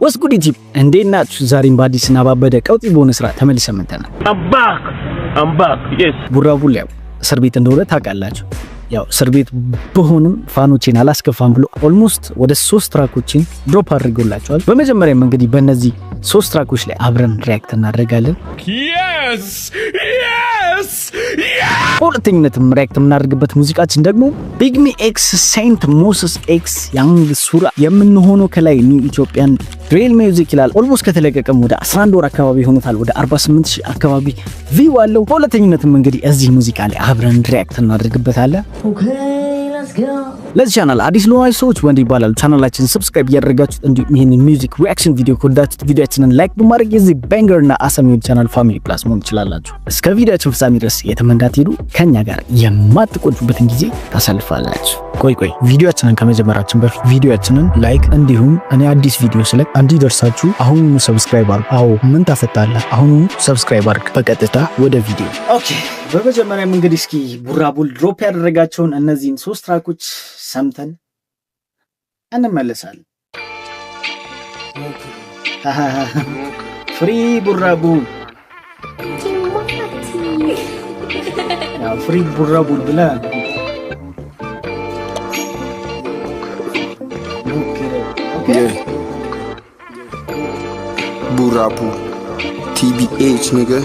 What's good YouTube? እንዴት ናችሁ? ዛሬም በአዲስና ባበደ ቀውጢ በሆነ ስራ ተመልሰን መጥተናል። I'm back. Yes. ቡራቡል ያው እስር ቤት እንደሆነ ታውቃላችሁ። ያው እስር ቤት በሆንም ፋኖቼን አላስከፋም ብሎ ኦልሞስት ወደ 3 ትራኮችን ድሮፕ አድርጎላቸዋል። በመጀመሪያም እንግዲህ በእነዚህ 3 ትራኮች ላይ አብረን ሪአክት እናደርጋለን። Yes. በሁለተኝነትም ሪአክት የምናደርግበት ሙዚቃችን ደግሞ ቢግሚ ኤክስ ሴንት ሞሰስ ኤክስ ያንግ ሱራ የምንሆነው ከላይ ኒው ኢትዮጵያን ድሪል ሚውዚክ ይላል። ኦልሞስት ከተለቀቀም ወደ 11 ወር አካባቢ ሆኖታል። ወደ 48000 አካባቢ ቪው አለው። በሁለተኝነትም እንግዲህ እዚህ ሙዚቃ ላይ አብረን ሪአክት እናደርግበታለን። ለዚህ ቻናል አዲስ ለሆናችሁ ሰዎች ወንድ ይባላል ቻናላችንን ሰብስክራይብ ያደርጋችሁት እንዲሁም ይሄንን ሚውዚክ ሪአክሽን ቪዲዮ ከወዳችሁት ቪዲዮአችንን ላይክ በማድረግ የዚህ ባንገርና አሰሚው ቻናል ፋሚሊ ፕላስ መሆን ትችላላችሁ። እስከ ቪዲዮአችን ፍጻሜ ድረስ የተመንዳት ሄዱ ከኛ ጋር የማትቆጩበትን ጊዜ ታሳልፋላችሁ። ቆይ ቪዲዮአችንን ከመጀመራችን በፊት ቪዲዮአችንን ላይክ እንዲሁም እኔ አዲስ ቪዲዮ ስለቅ እንዲደርሳችሁ አሁኑኑ ሰብስክራይብ አድርጉ። አዎ ምን ታፈጣለህ? አሁኑኑ ሰብስክራይብ አድርግ። በቀጥታ ወደ ቪዲዮ። ኦኬ በመጀመሪያም እንግዲህ እስኪ ቡራቡል ድሮፕ ያደረጋቸውን እነዚህን 3 ትራኮች ሰምተን እንመለሳለን። ፍሪ ቡራቡል ያው ፍሪ ቡራቡል ብላ ቡራቡል TBH nigga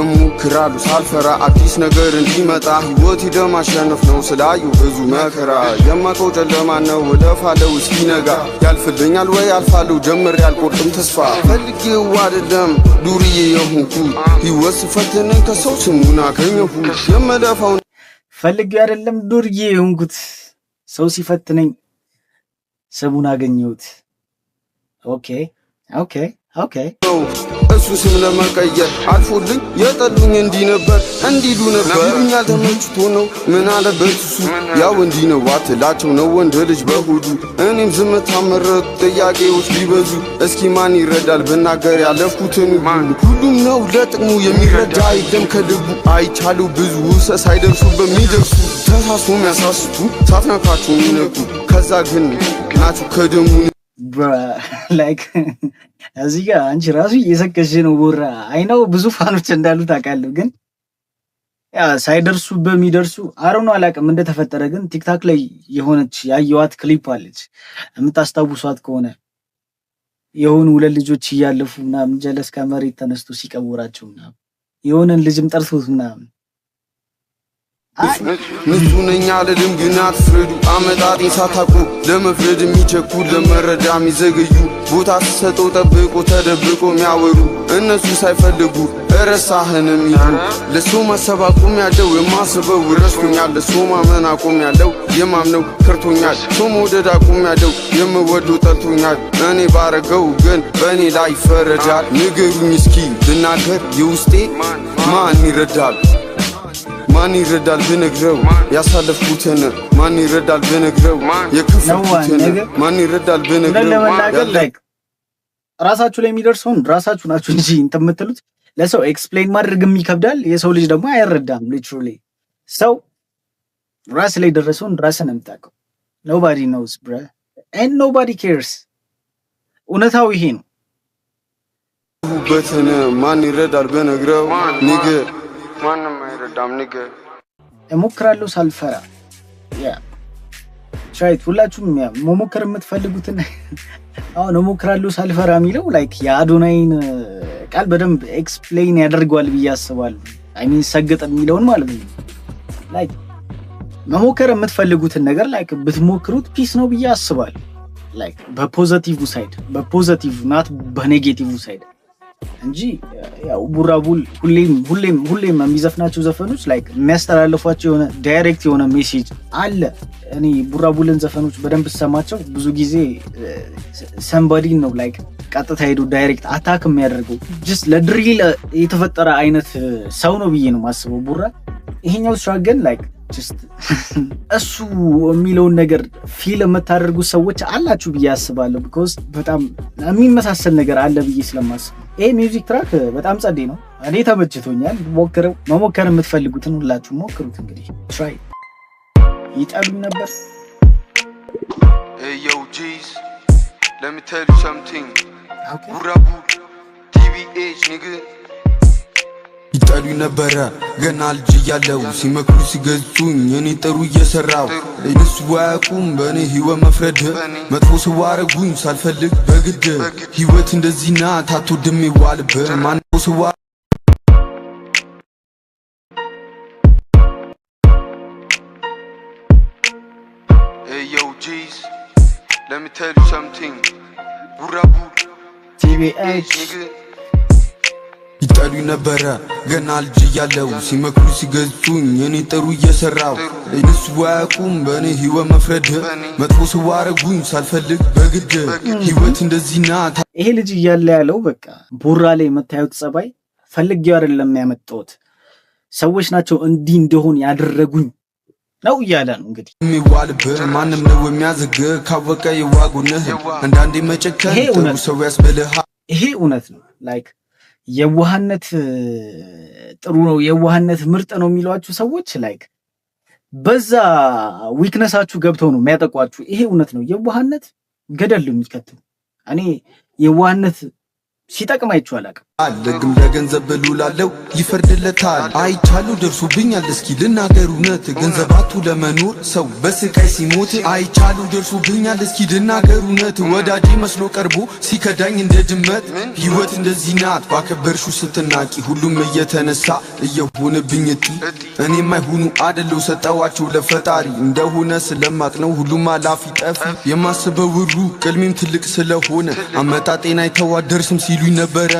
እሙክራሉ ሳልፈራ አዲስ ነገር እንዲመጣ ህይወት ደማሸነፍ ነው ስላዩ ብዙ መከራ የማቀው ጨለማ ነው ወደፋለው እስኪነጋ ያልፍልኛል ወይ አልፋለው ጀምር ያልቆርጥም ተስፋ ፈልጌው አይደለም ዱርዬ የሆንኩ ህይወት ሲፈትነኝ ከሰው ስሙን አገኘሁ የመለፋው ፈልጌው አይደለም ዱርዬ የሆንኩት ሰው ሲፈትነኝ ስሙን አገኘሁት። ኦኬ እሱ ስም ለመቀየር አልፎልኝ የጠሉኝ እንዲህ ነበር እንዲሉ ነበር ይሉኛል ተመችቶ ነው ምን አለበት እሱ ያው እንዲህ ነው አትላቸው ነው ወንድ ልጅ በሆዱ እኔም ዝምታ መረጥ ጥያቄዎች ቢበዙ እስኪ ማን ይረዳል ብናገር ያለፍኩትን ሁሉም ነው ለጥቅሙ የሚረዳ አይደም ከልቡ አይቻሉ ብዙ ውሰስ አይደርሱ በሚደርሱ ተሳስቶ የሚያሳስቱ ሳትነካቸው የሚነቁ ከዛ ግን ናቸው ከደሙ ላይክ እዚህ ጋር አንቺ ራሱ እየሰከሽ ነው ቡራ። አይ ነው ብዙ ፋኖች እንዳሉ ታውቃለህ፣ ግን ያ ሳይደርሱ በሚደርሱ አረኑ አላውቅም እንደተፈጠረ። ግን ቲክታክ ላይ የሆነች ያየዋት ክሊፕ አለች የምታስታውሷት ከሆነ የሆኑ 2 ልጆች እያለፉ ምናምን ጀለስ ከመሬት ተነስቶ ሲቀውራቸው ምናምን የሆነን ልጅም ጠርቶት ምናምን ንጹነኛ ለልም ግን አትፍረዱ አመጣጤን ሳታውቁ ለመፍረድ የሚቸኩል ለመረዳ የሚዘገዩ ቦታ ሲሰጠው ጠብቆ ተደብቆ የሚያወሩ እነሱ ሳይፈልጉ እረሳህንም ይሉ ለሰው ማሰብ አቁሜያለሁ የማስበው ረስቶኛል ለሰው ማመን አቁሜያለሁ የማምነው ከርቶኛል ሰው መውደድ አቁሜያለሁ የምወደው ጠልቶኛል እኔ ባረገው ግን በእኔ ላይ ይፈረዳል ንገሩኝ እስኪ ልናገር የውስጤ ማን ይረዳል ብነግረው ያሳለፍኩትን ማን ይረዳል ብነግረው የከፈኩትን ማን ይረዳል ብነግረው ራሳችሁ ላይ የሚደርሰውን ራሳችሁ ናችሁ እንጂ እንተምትሉት ለሰው ኤክስፕሌን ማድረግ የሚከብዳል። የሰው ልጅ ደግሞ አይረዳም። ሊትራሊ ሰው ራስ ላይ ደረሰውን ራስን የምታውቀው nobody knows bro and nobody cares። እውነታው ይሄ ነው። በተነ ማን ይረዳል ብነግረው ንገ ማንም አይረዳም ንገ እሞክራለሁ ሳልፈራ ያ ቻይት ሁላችሁም ያ መሞከር የምትፈልጉትን አሁን እሞክራለሁ ሳልፈራ የሚለው ላይክ የአዶናይን ቃል በደንብ ኤክስፕሌን ያደርገዋል ብዬ አስባለሁ። አይ ሚን ሰገጥ የሚለውን ማለት ነው። ላይክ መሞከር የምትፈልጉትን ነገር ላይክ ብትሞክሩት ፒስ ነው ብዬ አስባለሁ። ላይክ በፖዚቲቭ ሳይድ በፖዚቲቭ ናት በኔጌቲቭ ሳይድ እንጂ ያው ቡራቡል ሁሌም የሚዘፍናቸው ዘፈኖች ላይክ የሚያስተላልፏቸው የሆነ ዳይሬክት የሆነ ሜሴጅ አለ። እኔ ቡራቡልን ዘፈኖች በደንብ ሰማቸው ብዙ ጊዜ somebody ነው ላይክ ቀጥታ ሄዶ ዳይሬክት አታክ የሚያደርገው ጀስት ለድሪል የተፈጠረ አይነት ሰው ነው ብዬ ነው ማስበው ቡራ። ይሄኛው ስትራገል ላይክ ጀስት እሱ የሚለውን ነገር ፊል የምታደርጉ ሰዎች አላችሁ ብዬ አስባለሁ። ቢኮዝ በጣም የሚመሳሰል ነገር አለ ብዬ ስለማስብ ይሄ ሚውዚክ ትራክ በጣም ጸዴ ነው። እኔ ተመችቶኛል። መሞከር የምትፈልጉትን ሁላችሁ ሞክሩት። እንግዲህ ትራይ ይጣሉኝ ነበር Let me tell you something. Okay. Burabu, TBH, nigga. ይጣሉ ነበረ ገና ልጅ ያለው ሲመክሩ ሲገዙኝ እኔ ጥሩ እየሰራው እነሱ ዋቁም በኔ ህይወት መፍረድ መጥፎ ሰው አረጉኝ ሳልፈልግ በግድ ህይወት እንደዚህ ናት አትወድም ይዋልብህ ማን ሰው Hey yo G's, let me tell you something. Burabu, TBH, nigga. ይጣሉ ነበረ ገና ልጅ ያለው ሲመክሩ ሲገዙኝ እኔ ጥሩ እየሰራው እነሱ ዋቁም በኔ ህይወት መፍረድ መጥፎ ሰው አረጉኝ ሳልፈልግ በግድ ህይወት እንደዚህ ናት ይሄ ልጅ እያለ ያለው በቃ ቡራ ላይ የምታዩት ጸባይ ፈልጌው አይደለም ያመጣሁት ሰዎች ናቸው እንዲህ እንደሆን ያደረጉኝ ነው እያለ ነው እንግዲህ የሚዋልብህ ማንም ነው የሚያዝግ ካወቀ ይዋጉንህ አንዳንዴ መጨከን ጥሩ ሰው ያስበልህ ይሄ እውነት ነው ላይክ የዋህነት ጥሩ ነው የዋህነት ምርጥ ነው የሚሏችሁ ሰዎች ላይክ በዛ ዊክነሳችሁ ገብተው ነው የሚያጠቋችሁ ይሄ እውነት ነው የዋህነት ገደል ነው የሚከተው እኔ የዋህነት ሲጠቅም አይቻላል ለግም ለገንዘብ ብሉላለው ይፈርድለታል አይቻሉ ደርሶብኛል እስኪ ልናገር እውነት ገንዘባቱ ለመኖር ሰው በስቃይ ሲሞት አይቻሉ ደርሶብኛል እስኪ ልናገር እውነት ወዳጄ መስሎ ቀርቦ ሲከዳኝ እንደ ድመት ህይወት እንደዚህ ናት ባከበርሹ ስትናቂ ሁሉም እየተነሳ እየሆነብኝ እጢ እኔም አይሆኑ አይደለው ሰጣዋቸው ለፈጣሪ እንደሆነ ስለማቅነው ሁሉም አላፊ ጠፊ የማስበው ሁሉ ቅልሜም ትልቅ ስለሆነ አመጣጤና አይተዋደርስም ሲሉኝ ነበረ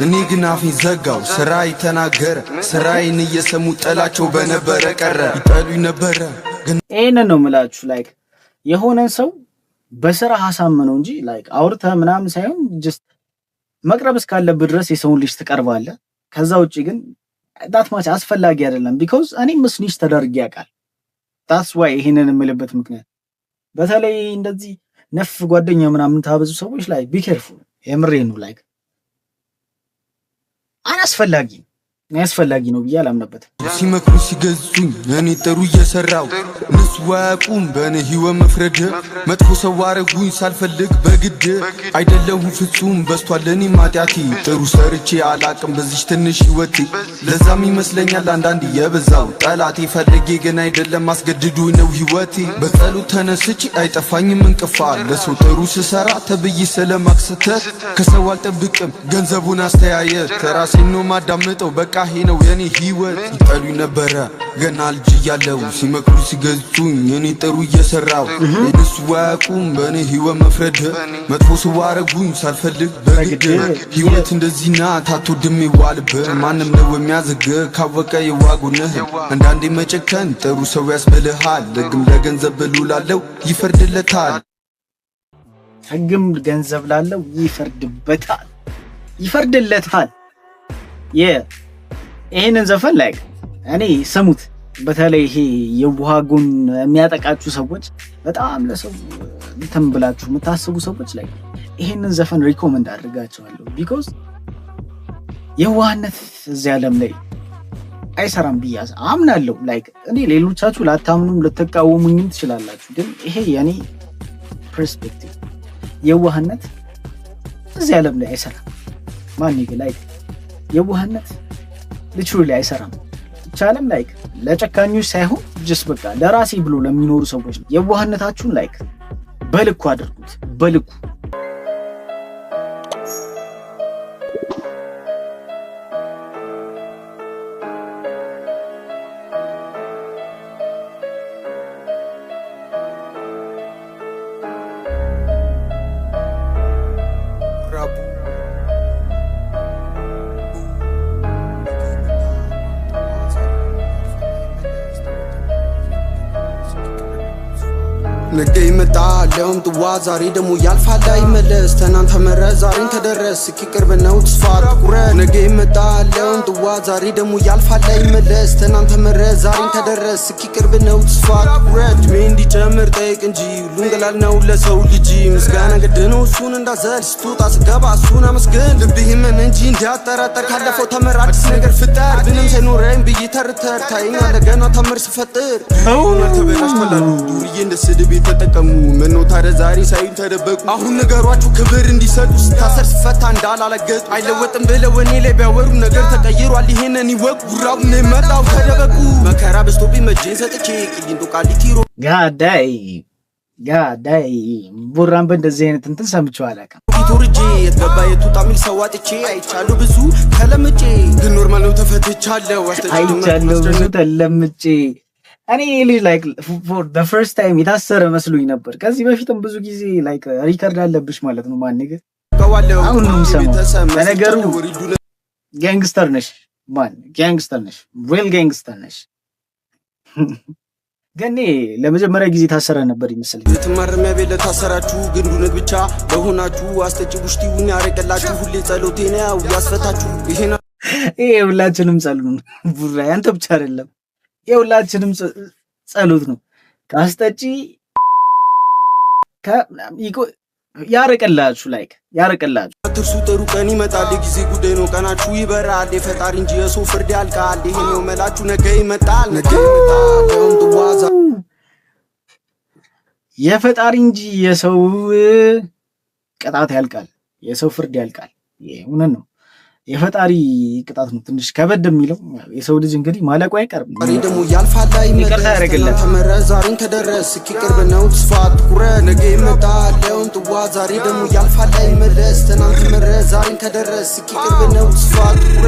እኔ ግን አፌን ዘጋው ስራይ ተናገረ ስራይን እየሰሙ ጠላቸው በነበረ ቀረ ይጣሉኝ ነበረ ግን እኔን ነው የምላችሁ ላይክ የሆነን ሰው በስራ ሐሳምነው እንጂ ላይክ አውርተ ምናምን ሳይሆን just መቅረብ እስካለበት ድረስ የሰውን ልጅ ትቀርባለህ ከዛ ውጪ ግን ዳት ማች አስፈላጊ አይደለም because እኔ ምስኒሽ ተደርጌ ያውቃል that's why ይሄንን የምልበት ምክንያት በተለይ እንደዚህ ነፍ ጓደኛ ምናምን ታበዙ ሰዎች ላይ be careful የምሬን ነው ላይክ አስፈላጊ ነው ብዬ አላምነበትም ሲመክሩ ሲገዙኝ እኔ ጥሩ እየሰራው እነሱ ዋቁም በኔ ህይወት መፍረድ መጥፎ ሰው አረጉኝ ሳልፈልግ በግድ አይደለሁም ፍጹም በስቷል ለኔ ማጥያቴ ጥሩ ሰርቼ አላቅም በዚህ ትንሽ ህይወቴ ለዛም ይመስለኛል አንዳንድ የበዛው ጠላቴ ፈልጌ ግን አይደለም አስገድዶኝ ነው ህይወቴ በጸሎት ተነስቼ አይጠፋኝም እንቅፋት ለሰው ጥሩ ስሰራ ተብዬ ስለማክስተት ከሰው አልጠብቅም ገንዘቡን አስተያየት ተራሴን ነው ማዳምጠው በቃ ይሄ ነው የኔ ህይወት ይጣሉኝ ነበረ ገና ልጅ ያለው ሲመክሩ ሲገዙኝ እኔ ጥሩ እየሰራው እነሱ ዋቁም በኔ ህይወት መፍረድ መጥፎ ሰው አረጉኝ ሳልፈልግ በግድ ህይወት እንደዚህ ናት አትወድም ይዋልብህ ማንም ነው የሚያዝግ ካወቀ ይዋጉንህ አንዳንዴ መጨከን ጥሩ ሰው ያስበልሃል ለግም ለገንዘብ ብሉላለው ይፈርድለታል ህግም ገንዘብ ላለው ይፈርድለታል ይሄንን ዘፈን ላይክ እኔ ስሙት በተለይ ይሄ የዋሃጎን የሚያጠቃችሁ ሰዎች በጣም ለሰው እንትን ብላችሁ የምታስቡ ሰዎች ላይ ይሄንን ዘፈን ሪኮመንድ አድርጋቸዋለሁ because የዋህነት እዚህ ዓለም ላይ አይሰራም ብያዝ አምናለሁ ላይክ እኔ ሌሎቻችሁ ላታምኑም ልትቃወሙኝም ትችላላችሁ ግን ይሄ የኔ ፐርስፔክቲቭ የዋህነት እዚህ ዓለም ላይ አይሰራም ማን ይገ ላይክ የዋህነት literally አይሰራም ቻለም ላይክ ለጨካኞች ሳይሆን just በቃ ለራሴ ብሎ ለሚኖሩ ሰዎች የዋህነታችሁን ላይክ በልኩ አድርጉት በልኩ ነገ ይመጣል ለውም ጥዋ ዛሬ ደሞ ያልፋል አይመለስ ትናንት ተመረ ዛሬን ተደረስ ቅርብ ነው ተስፋ ትኩረት ነገ ይመጣል ለውም ጥዋ ዛሬ ደሞ ያልፋል አይመለስ ትናንት ተመረ ዛሬን ተደረስ ቅርብ ነው ተስፋ ትኩረት ምን እንዲጨምር ጠይቅ እንጂ ሁሉን ገላል ነው ለሰው ልጅ ምስጋና ግድ ነው እሱን እንዳዘል ስትወጣ ስገባ እሱን አመስግን ልብህ ምን እንጂ እንዳጠራጠር ካለፈው ተመር አዲስ ነገር ፍጠር ምንም ሳይኖረኝ ብዬ ተርተር ታይኛለህ ገና ተመር ስፈጥር ሆነ ተበላሽ መላሉ ዱርዬ እንደ ስድብ ተጠቀሙ ምነው ታዲያ ዛሬ ሳይን ተደበቁ አሁን ነገሯችሁ ክብር እንዲሰጡ ስታሰር ስፈታ እንዳላለገጡ አይለወጥም ብለው እኔ ላይ ቢያወሩ ነገር ተቀይሯል ይሄንን ይወቁ ጉራው ነው መጣው ተደበቁ መከራ በስቶብኝ መጄን ሰጥቼ ቅሊንጦ ቃሊቲሮ ጋዳይ ቡራን በእንደዚህ አይነት እንትን ሰምቼው አላውቅም ቶርጄ የተገባ የቱጣሚል ሰዋጥቼ አይቻሉ ብዙ ተለምጬ ግን ኖርማል ነው ተፈትቻለሁ አይቻለሁ ብዙ ተለምጬ እኔ ልጅ ላይክ for the first time የታሰረ መስሎኝ ነበር ከዚህ በፊትም ብዙ ጊዜ ላይክ ሪከርድ አለብሽ ማለት ነው ማን ነገር አሁን ነው ሰማው ለነገሩ ጋንግስተር ነሽ ማን ጋንግስተር ነሽ ሪል ጋንግስተር ነሽ ገኔ ለመጀመሪያ ጊዜ ታሰረ ነበር ይመስልኝ የተማረሚያ ቤት ለታሰራችሁ ግንዱነት ብቻ በሆናችሁ አስተጭ ውሽቲውን ያረቀላችሁ ሁሌ ጸሎቴ ነው ያስፈታችሁ ይሄ ሁላችንም ጸሎት ነው ቡራ ያንተ ብቻ አይደለም የሁላችንም ጸሎት ነው ካስጠጪ ያረቀላችሁ ላይክ ያረቀላችሁ አትርሱ ጥሩ ቀን ይመጣል ጊዜ ጉዳይ ነው ቀናችሁ ይበራል የፈጣሪ እንጂ የሰው ፍርድ ያልቃል ይሄ ነው መላችሁ ነገ ይመጣል ተዋዛ የፈጣሪ እንጂ የሰው ቅጣት ያልቃል የሰው ፍርድ ያልቃል ይሄ ነው የፈጣሪ ቅጣት ነው ትንሽ ከበድ የሚለው የሰው ልጅ እንግዲህ ማለቁ አይቀርም ዛሬ ደግሞ ያልፋል ላይ ይመጣል ዛሬን ከደረስ ቅርብ ነው ተስፋት ኩረ ነገ ይመጣል ለውን ጥዋ ዛሬ ደግሞ ያልፋል ላይ መለስ ተናንተ መረ ዛሬን ከደረስ ቅርብ ነው ተስፋት ኩረ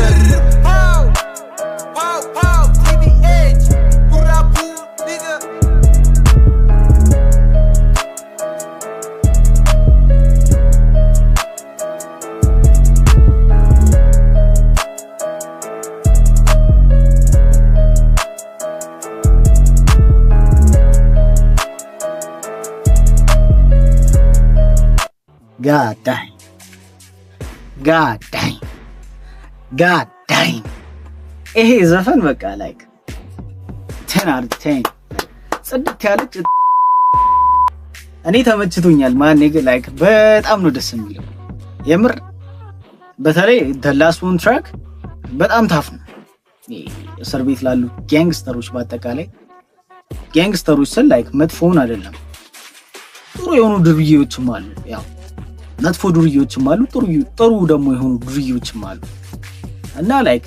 God dang ይሄ ዘፈን በቃ ላይክ 10 out of 10 ጽድት ያለች እኔ ተመችቶኛል ማን ነገ ላይክ በጣም ነው ደስ የሚለው የምር በተለይ the last one track በጣም ታፍ ነው እስር ቤት ላሉ ጋንግስተሮች በአጠቃላይ ጋንግስተሮች ስል ላይክ መጥፎውን አይደለም ጥሩ የሆኑ ድርጊቶችም አሉ ያው መጥፎ ዱርዬዎችም አሉ ጥሩ ደግሞ የሆኑ ዱርዬዎችም አሉ እና ላይክ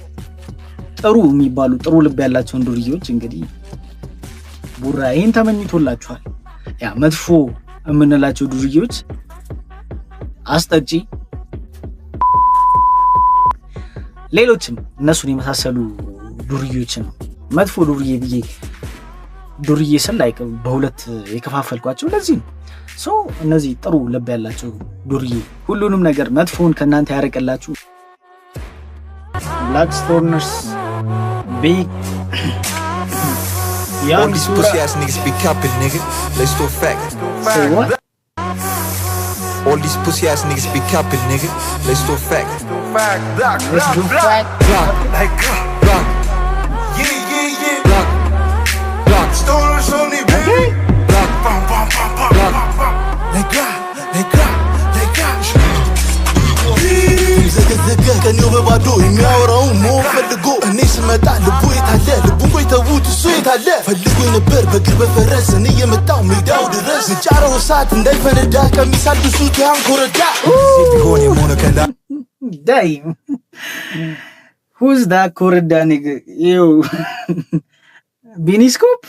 ጥሩ የሚባሉ ጥሩ ልብ ያላቸውን ዱርዬዎች እንግዲህ ቡራ ይሄን ተመኝቶላችኋል ያ መጥፎ የምንላቸው ዱርዬዎች አስጠጪ ሌሎችም እነሱን የመሳሰሉ ዱርዬዎችን መጥፎ ዱርዬ ብዬ ዱርዬ ስል ላይክ በሁለት የከፋፈልኳቸው ለዚህ ነው ሶ እነዚህ ጥሩ ልብ ያላችሁ ዱርዬ ሁሉንም ነገር መጥፎን ከናንተ ያረቀላችሁ ብላክ ስቶርነርስ ቢግ All these pussy ass niggas be capping, nigga. Let's do fact. Say what? All these pussy ass niggas be capping, nigga. Let's do fact. Let's do fact. Like block. Yeah. Block. Stoners only baby. Block. Block. Like ዘገዘገ ከኔው በባዶ የሚያወራው ሞት ፈልጎ እኔ ስመጣ ልቡ የታለ ልቡን ቆይ ተውት እሱ የታለ ፈልጎ ነበር በግር በፈረስ እኔ የመጣው ሜዳው ድረስ ጫረው እሳት እንዳይፈነዳ ከሚሳልሱት ያን ኮረዳ ቢሆን የሞነ ከላ ዳይ who's that ኮረዳ nigga you ቢኒስኮፕ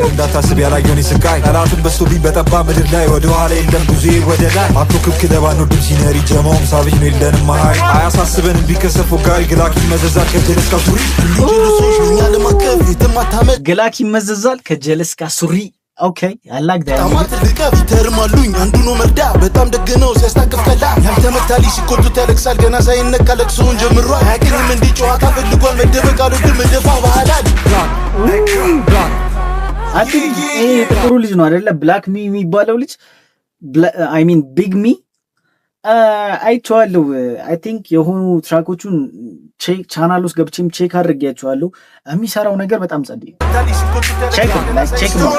እንዳታስብ ያላየውን ስቃይ ጠላቱን በስቶ ቢበጠባ ምድር ላይ ወደ ኋላ የለም ጉዜ ወደ ላይ አፕሮክብ ክለባን ነው ድምሲነሪ ጀማውም ሳብጅ ነው የለንም መሀይ አያሳስበንም ቢከሰፉ ጋይ ግላክ ይመዘዛል ከጀለስካ ሱሪ ልጆች እኛ ለማከብ የተማታመድ ግላክ ይመዘዛል ከጀለስካ ሱሪ ኦኬ I like that ታማት ልቀፍ ይተርማሉኝ አንዱ ነው መርዳ በጣም ደግነው ሲያስታቅፍ ከላ ያልተመታሊ ሲቆጡ ተለክሳል ገና ሳይነካ ለቅሶውን ጀምሯል ያገኝም እንዲ ጨዋታ ፈልጓል መደበቅ አልወድም መደፋ ባህላል I think ጥሩ ልጅ ነው አይደለ ብላክ ሚ የሚባለው ልጅ I mean big me አይቼዋለሁ I think የሆኑ ትራኮቹን ቻናል ውስጥ ገብቼም ቼክ አድርጌያቸዋለሁ የሚሰራው ነገር በጣም ጸዴ ቼክ ነው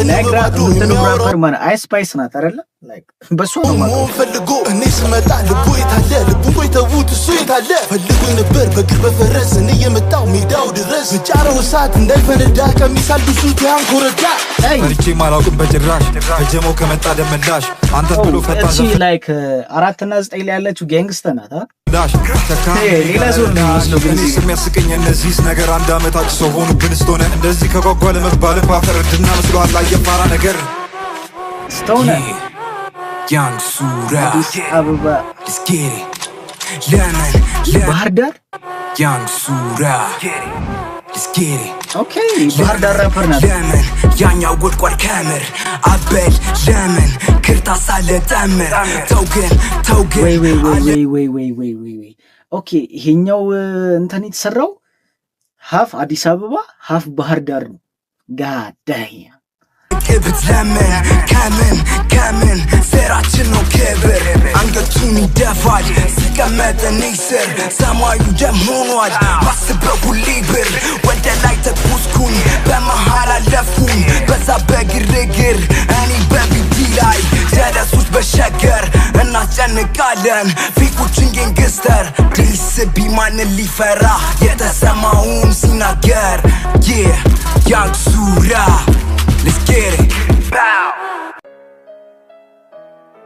ናይግራ ምትለው ራፐር ማን አይስፓይስ ናት አይደለ ላይክ በሷ ነው ማለት ፈልጎ እኔ ስመጣ ልቡ የታለ ልቡ ቆይተውት እሱ የታለ ፈልጎ ነበር በግር በፈረስ እኔ የመጣው ሜዳው ድረስ በጫረው ሰዓት እንዳይፈነዳ ከሚሳልሱት ያንኮረዳ ፈርቼ ማላውቅም በጭራሽ በጀሞ ከመጣ ደመላሽ አንተ ብሎ ፈጣን እሺ ላይክ 4 እና 9 ላይ ያለችው ጋንግስተር ናት ዳሽ ሌላ ሰው ነው መስሎ ግን የሚያስቀኝ እነዚህስ ነገር አንድ አመታች ሰው ሆኑ ብንስቶነ እንደዚህ ከጓጓ ለመባል ባፈርድና መስሏል አየፋራ ነገር ስቶነ Young Sura, አበባ let's get it. Lemon, ባህር ዳር Young Sura, let's get it. ኦኬ ባህር ዳር ራፐር ናት Lemon, ያኛው ጉድጓድ ከምር አበል lemon ክርታ ሳለ ተምር ተውግን ወይ ኦኬ ይሄኛው እንትን የተሰራው half አዲስ አበባ half ባህር ዳር ነው ጋዳይ ክብት ለምን ከምን ስራችን ነው ክብር አንገቱን ይደፋል ሲቀመጥ ንስር ሰማዩ ደም ሆኗል ባስበው ሊብር ወደ ላይ ተኩስኩኝ በመሃል አለፍኩኝ በዛ በግርግር እኔ በቢዲ ላይ ደረሱት በሸገር እናስጨንቃለን ፊኩችን ገንግስተር ዲስቢ ማንን ሊፈራ የተሰማውን ሲናገር Young Sura Let's get it. Bow.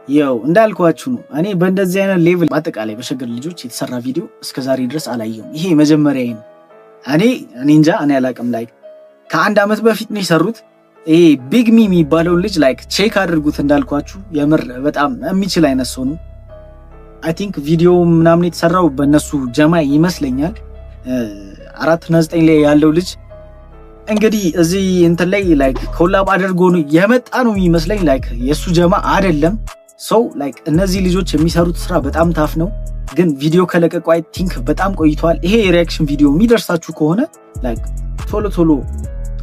ያው እንዳልኳችሁ ነው እኔ በእንደዚህ አይነት ሌቭል ማጠቃላይ በሸገር ልጆች የተሰራ ቪዲዮ እስከዛሬ ድረስ አላየሁም ይሄ መጀመሪያዬ ነው እኔ እንጃ እኔ አላቀም ላይክ ከአንድ አመት በፊት ነው የሰሩት ይሄ ቢግ ሚ የሚባለው ልጅ ላይክ ቼክ አድርጉት እንዳልኳችሁ የምር በጣም የሚችል አይነት ሰው ነው አይ ቲንክ ቪዲዮ ምናምን የተሰራው በእነሱ ጀማ ይመስለኛል 4 እና 9 ላይ ያለው ልጅ እንግዲህ እዚህ እንትን ላይ ላይክ ኮላብ አድርጎ ነው የመጣ ነው የሚመስለኝ ላይክ የሱ ጀማ አይደለም ሶ ላይክ እነዚህ ልጆች የሚሰሩት ስራ በጣም ታፍ ነው ግን ቪዲዮ ከለቀቁ አይ ቲንክ በጣም ቆይቷል ይሄ ሪአክሽን ቪዲዮ የሚደርሳችሁ ከሆነ ላይክ ቶሎ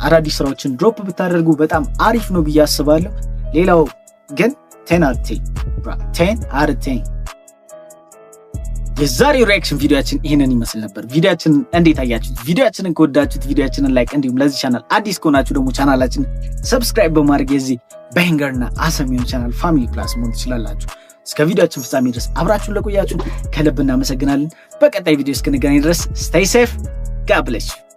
አዳዲስ ስራዎችን ድሮፕ ብታደርጉ በጣም አሪፍ ነው ብዬ አስባለሁ ሌላው ግን 10 out of 10 የዛሬው ሪአክሽን ቪዲዮአችን ይሄንን ይመስል ነበር ቪዲዮአችንን እንዴት አያችሁት ቪዲዮአችንን ከወዳችሁት ቪዲዮአችንን ላይክ እንዲሁም ለዚህ ቻናል አዲስ ከሆናችሁ ደግሞ ቻናላችንን ሰብስክራይብ በማድረግ የዚህ ባንገርና አሰሚውን ቻናል ፋሚሊ ፕላስ መሆን ትችላላችሁ እስከ ቪዲዮአችን ፍጻሜ ድረስ አብራችሁን ለቆያችሁ ከልብ እናመሰግናለን በቀጣይ ቪዲዮ እስክንገናኝ ድረስ stay safe God bless you